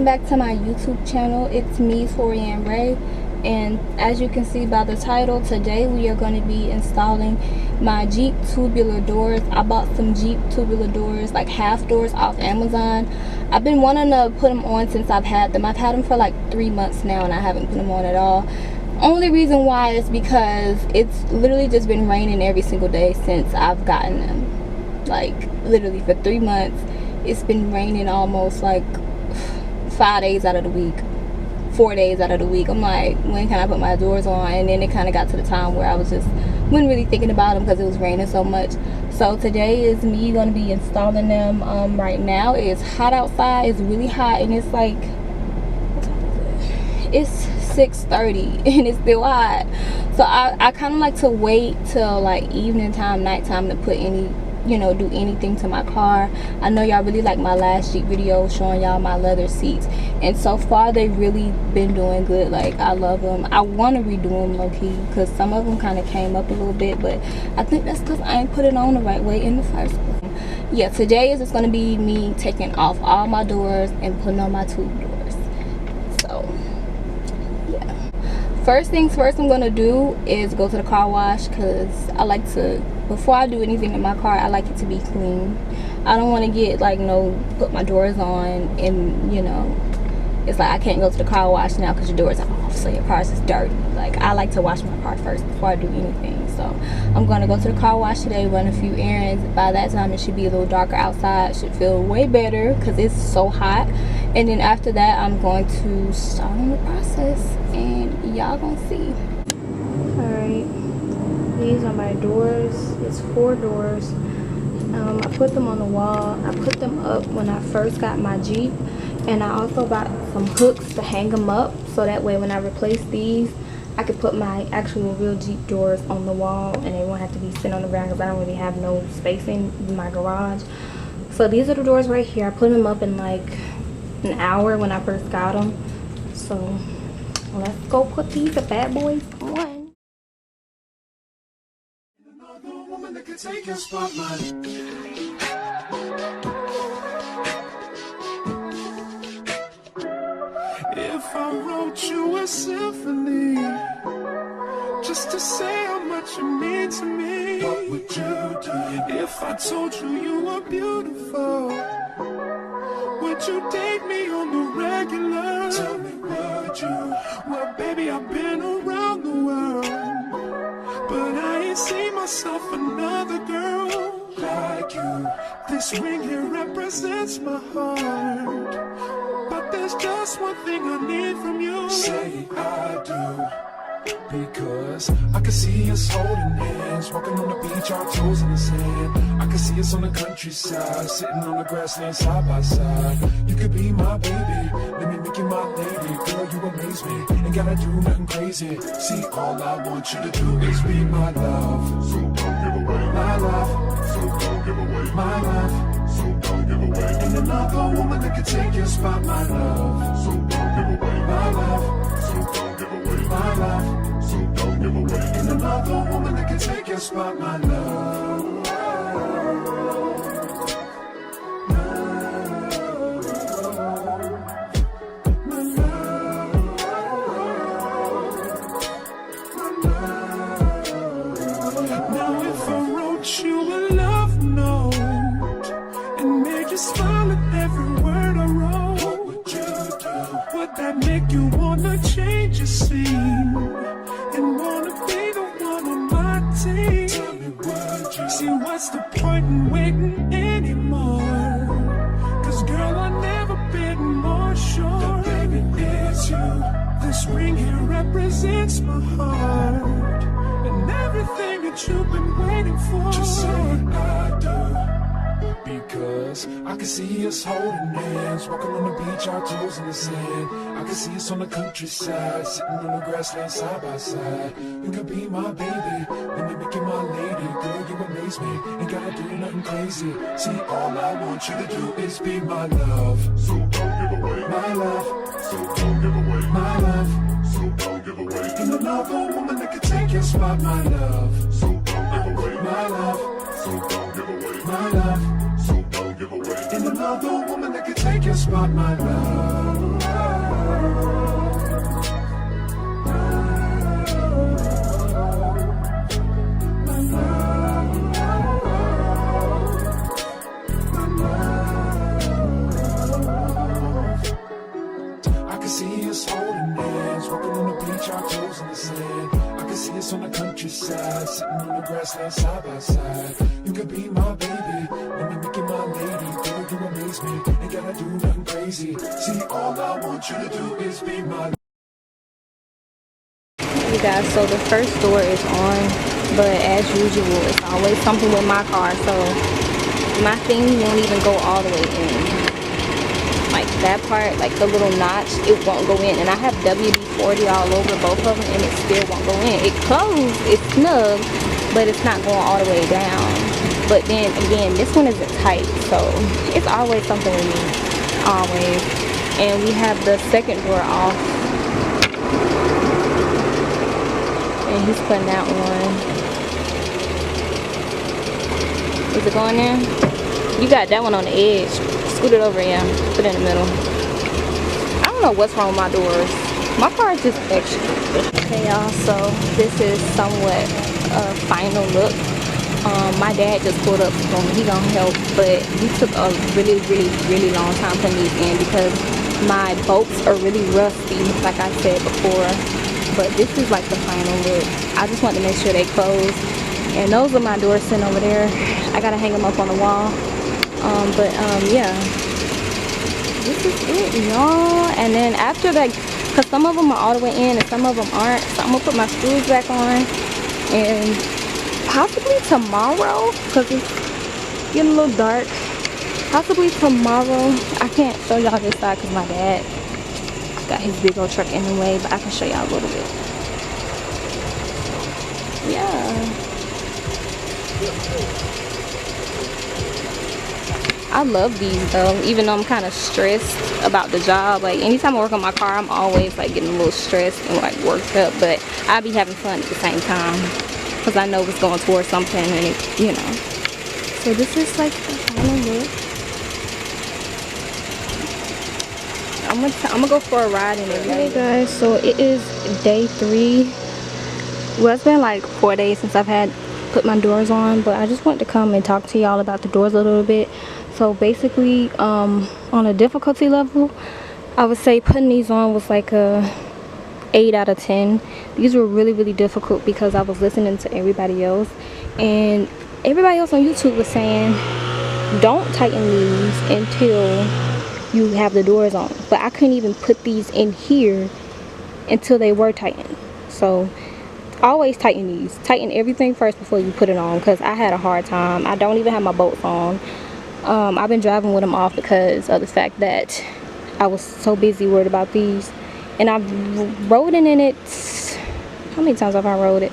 back to my YouTube channel. It's me, Tori and Ray, and as you can see by the title, today we are going to be installing my Jeep tubular doors. I bought some Jeep tubular doors, like half doors, off Amazon. I've been wanting to put them on since I've had them. I've had them for like 3 months now and I haven't put them on at all. Only reason why is because it's literally just been raining every single day since I've gotten them. Like literally for 3 months it's been raining almost like 5 days out of the week, 4 days out of the week. I'm like, when can I put my doors on? And then it kind of got to the time where I wasn't really thinking about them because it was raining so much. So today is me going to be installing them. Right now it's hot outside. It's really hot, and it's like, what time is it? It's 6:30 and it's still hot. So I kind of like to wait till like evening time, nighttime to put any, do anything to my car. I know y'all really like my last Jeep video showing y'all my leather seats, and so far they've really been doing good. Like, I love them. I want to redo them low-key because some of them kind of came up a little bit, but I think that's because I ain't put it on the right way in the first place. Yeah, today is just going to be me taking off all my doors and putting on my tube doors. So yeah, first things first, I'm going to do is go to the car wash because I like to, before I do anything in my car, I like it to be clean. I don't want to get like, put my doors on and it's like I can't go to the car wash now because your doors are off, so your car is just dirty. Like, I like to wash my car first before I do anything. So I'm going to go to the car wash today, run a few errands. By that time it should be a little darker outside. Should feel way better because it's so hot. And then after that I'm going to start on the process and y'all gonna see. Alright, these are my doors. It's 4 doors. I put them on the wall. I put them up when I first got my Jeep, and I also bought some hooks to hang them up so that way when I replace these I could put my actual real Jeep doors on the wall and they won't have to be sitting on the ground because I don't really have no space in my garage. So these are the doors right here. I put them up in like an hour when I first got them. So let's go put these bad boys on. Take your spotlight. If I wrote you a symphony just to say how much you mean to me, what would you do? If I told you you were beautiful, would you date me on the regular? Tell me, would you? Well, baby, I've been around the world, but I ain't seen myself another girl like you. This ring here represents my heart, but there's just one thing I need from you. Say I do, because I can see us holding hands, walking on the beach, our toes in the sand. I can see us on the countryside, sitting on the grassland side by side. You could be my baby, let me make you my lady. Girl, you amaze me, ain't gotta do nothing crazy. See, all I want you to do is be my love. So don't give away my love. So don't give away my love. So don't give away. Ain't another woman that can take your spot, my love. So don't give away my love. So don't give away my love. So don't give away. Ain't another woman that can take your spot, my love. Now if I wrote you a love note and made you smile at every word I wrote, what would you do? Would that make you wanna change your scene and wanna be the one on my team? Tell me, would you? See, what's the point in waiting anymore? Cause girl, I've never been more sure that baby it's you. This ring here represents my heart and everything that you've been waiting for. Just say I do, because I can see us holding hands, walking on the beach, our toes in the sand. I can see us on the countryside, sitting on the grassland side by side. You could be my baby, let me make you my lady. Girl, you amaze me, ain't gotta do nothing crazy. See, all I want you to do is be my love. So don't give away my love. So don't give away my love. So don't give away. Ain't another woman that can take your spot, my love. So don't give away my love. So don't give away my love. So don't give away. Ain't another woman that can take take your spot, my love. I can see us holding hands, walking on the beach, our toes in the sand. I can see us on the countryside, sitting on the grassland side by side. You could be my baby, when you make it my lady. Girl, you amaze me, ain't gotta do nothing crazy. See, all I want you to do is be my. You guys, so the first door is on, but as usual, it's always something with my car, so my thing won't even go all the way in. Like that part, like the little notch, it won't go in, and I have WD-40 all over both of them, and it still won't go in. It closed, it's snug, but it's not going all the way down. But then again, this one isn't tight, so it's always something with me, always. And we have the second door off, and he's putting that on. Is it going in? You got that one on the edge. Scoot it over, yeah. Put it in the middle. I don't know what's wrong with my doors. My car is just extra. Okay, y'all, so this is somewhat a final look. My dad just pulled up for me. He gonna help, but he took a really long time putting these in because my bolts are really rusty, like I said before. But this is like the final look. I just want to make sure they close. And those are my doors sitting over there. I gotta hang them up on the wall. Yeah, this is it, y'all. And then after that, because some of them are all the way in and some of them aren't, so I'm gonna put my screws back on, and possibly tomorrow, because it's getting a little dark, possibly tomorrow. I can't show y'all this side because my dad got his big old truck in the way, but I can show y'all a little bit. Yeah, I love these though, even though I'm kind of stressed about the job. Like anytime I work on my car, I'm always like getting a little stressed and like worked up, but I be having fun at the same time because I know it's going towards something, and it, you know. So this is like the final look. I'm gonna go for a ride and everything. Hey guys, so it is day 3. Well, it's been like 4 days since I've had put my doors on, but I just wanted to come and talk to y'all about the doors a little bit. So basically, on a difficulty level, I would say putting these on was like a 8 out of 10. These were really difficult because I was listening to everybody else, and everybody else on YouTube was saying don't tighten these until you have the doors on, but I couldn't even put these in here until they were tightened. So always tighten these, tighten everything first before you put it on, because I had a hard time. I don't even have my bolts on. I've been driving with them off because of the fact that I was so busy worried about these, and I've rode in it. How many times have I rode it?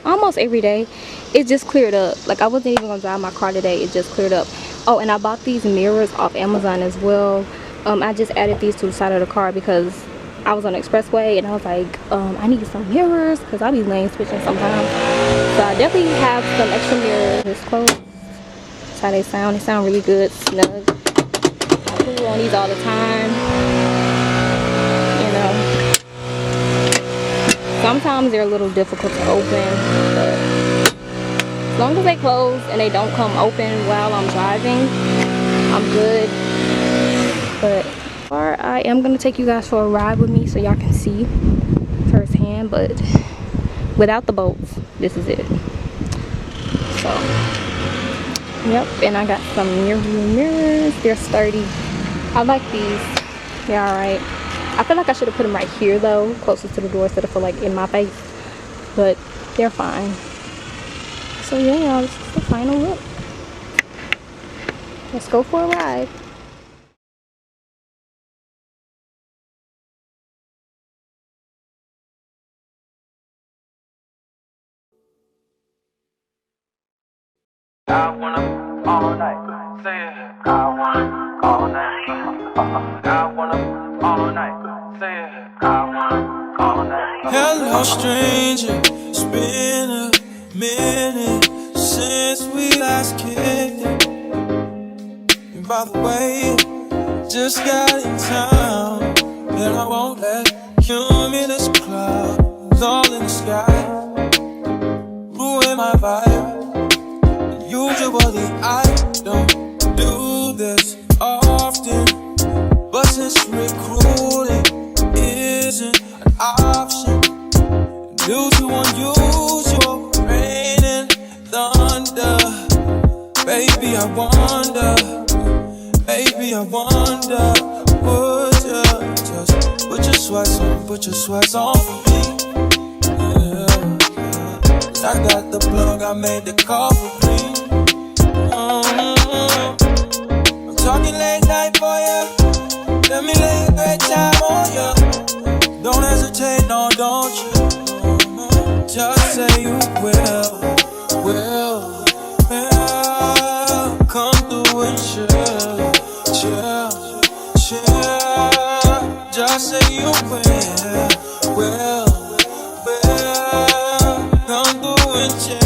Almost every day. It just cleared up. Like I wasn't even gonna drive my car today, it just cleared up. Oh, and I bought these mirrors off Amazon as well. I just added these to the side of the car because I was on the expressway and I was like, I need some mirrors because I'll be lane switching sometimes. So I definitely have some extra mirrors. This close. That's how they sound. They sound really good, snug. I pull on these all the time. You know. Sometimes they're a little difficult to open, but as long as they close and they don't come open while I'm driving, I'm good. But I am going to take you guys for a ride with me so y'all can see firsthand, but without the bolts, this is it. So, yep, and I got some mirrors. They're sturdy. I like these. They're alright. I feel like I should have put them right here though, closest to the door instead of like in my face, but they're fine. So yeah, y'all, this is the final look. Let's go for a ride. I wanna all night. Say it. I wanna all night. I wanna all night. Say it. I wanna all night. Hello, stranger. It's been a minute since we last kicked it. by the way, just got in town, and I won't let cumulus clouds all in the sky ruin my vibe. Usually I don't do this often, but since recruiting isn't an option due to unusual rain and thunder, baby I wonder, would you just put your sweats on for me? Yeah. I got the plug, I made the call for me. I'm talking late night for ya. Let me lay a great time on ya. Don't hesitate, no, don't you? Just say you will. Come through and chill. Just say you will. Come through and chill.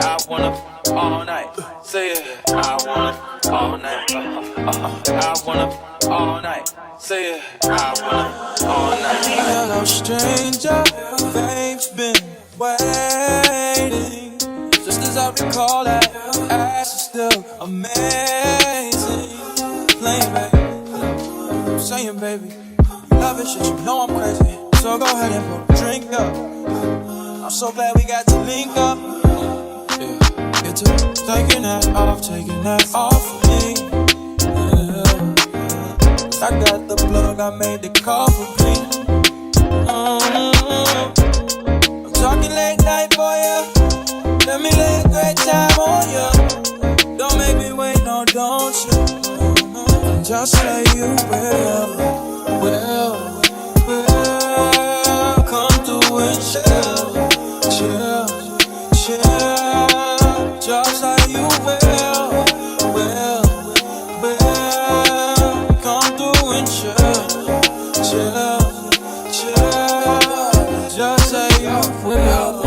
I wanna all night. Say it. I wanna all night. I wanna all night. Say it. I wanna all night. Hello, stranger. Babe's been waiting. Just as I recall that ass is still amazing. Playing, baby. Saying, baby. Love it, shit, you know I'm crazy. So go ahead and pour a drink up. I'm so glad we got to link up. Yeah, get to taking that off for me. Yeah. I got the plug, I made the call for me. I'm talking late night for ya. Let me lay a great time on ya. Don't make me wait, no, don't you? Just say you will. Come through and chill. Just say you will. Come through and chill. Just say you will.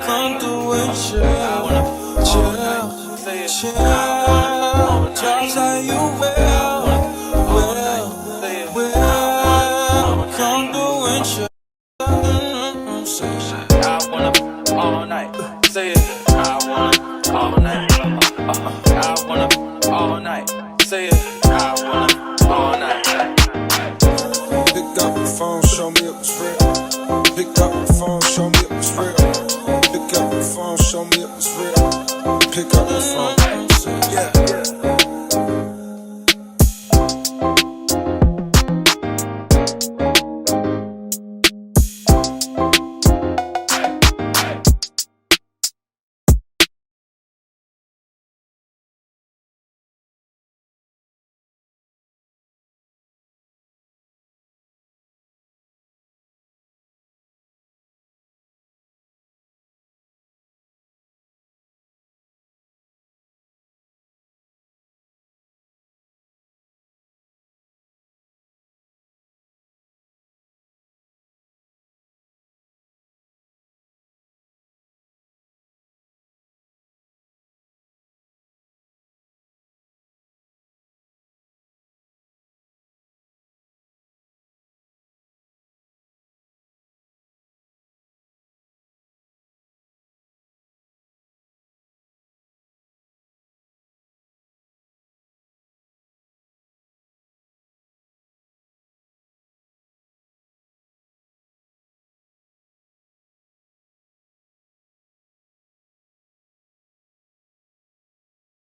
Come through and chill. Just say you will. Come through and chill. I wanna all night. Say it. I wanna all night. I wanna all night. Say it. I wanna all night. Pick up the phone, show me it was real. Pick up the phone, show me it was real. Pick up the phone, show me it was real. Pick up the phone. Yeah.